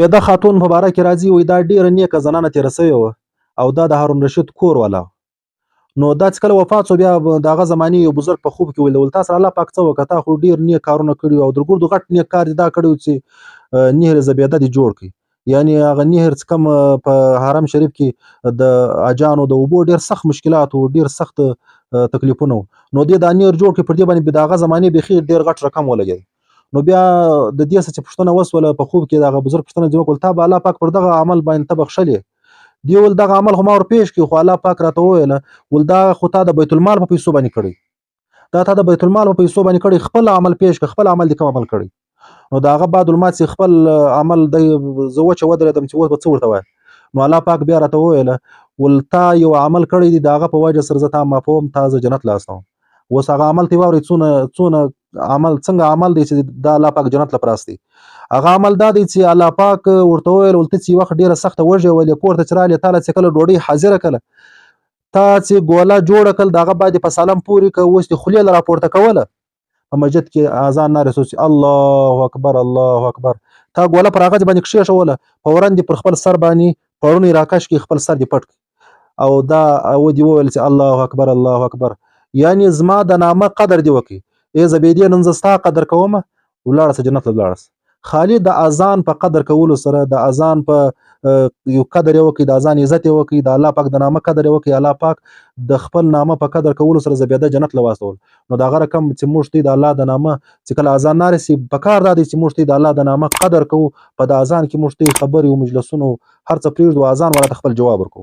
زبیده خاتون په باره کې راځي وایي دا ډېره نیکه زنانه تېره سوې وه او دا د هارون رشید کور والا نو دا چې کله وفات شو بیا د هغه زمانې یو بزرګ په خوب کې ویل تا سره الله پاک څه وکړه تا خو ډېر نیک کارونه کړي او درګردو غټ نیک کار دې دا کړی و چې نهر زبیده دې جوړ کړي یعنی هغه نهر چې کوم په حرم شریف کې د حاجانو د اوبو ډېر سخت مشکلات و ډېر سخت تکلیفونه و نو دې دا نهر جوړ کړي پر دې باندې د هغه زمانې بیخي ډېر غټ رقم ولګېد نو بیا د دې څه چې پوښتنه وسوله په خوب کې دغه بزرګ پوښتنه دې وکړل تا به الله پاک پر دغه عمل باندې ته بخښلې دی ول دغه عمل خو ما ورپېښ کړي خو الله پاک راته وویله ول دا خو تا د بیت المال په پیسو باندې کړی دا تا د بیت المال په پیسو باندې کړی خپل عمل پیښ کړه خپل عمل دې کوم عمل کړی نو د هغه بعد المات چې خپل عمل دی زه وچه ودرېدم چې اوس به څه ورته وایه نو الله پاک بیا راته وویله ول تا یو عمل کړی دی د هغه په وجه سره زه تا معفوم تا زه جنت له استوم اوس هغه عمل ته واورئ څونه عمل څنګه عمل دی چې دا الله پاک جنت له پراست دی هغه عمل دا دی چې الله پاک ورته وویل ول ته چې یو وخت ډېره سخته وږې ولې کور ته چې رالې تا له چې کله ډوډۍ حاضره کړه تا چې ګوله جوړه کړل د هغه باید په سلام پورې که اوس دې خولې له راپورته کوله په مسجد کې اذان نارې سو چې الله اکبر الله اکبر تا ګوله پر هغه باندې کښېښوله فورا دې پر خپل سر باندې پړونی راکش کړي خپل سر دې پټ کړي او دا دې وویل چې الله اکبر الله اکبر یعنی زما د نامه قدر دې وکړي ای زبیدې نن زه ستا قدر کومه ولاړه سه جنت له ولاړه سه خالی د اذان په قدر کولو سره د اذان په یو قدر یې وکړي د اذان عزت یې وکړي د الله پاک د نامه قدر یې وکړي الله پاک د خپل نامه په قدر کولو سره زبیده جنت له واستول نو د هغه رقم چې موږ ته د الله د نامه چې کله اذان نارسي په کار دا دی چې موږ ته د الله د نامه قدر کوو په د اذان کې موږ ته خبرې او مجلسونه هر څه پرېږدو اذان ورته خپل جواب ورکوو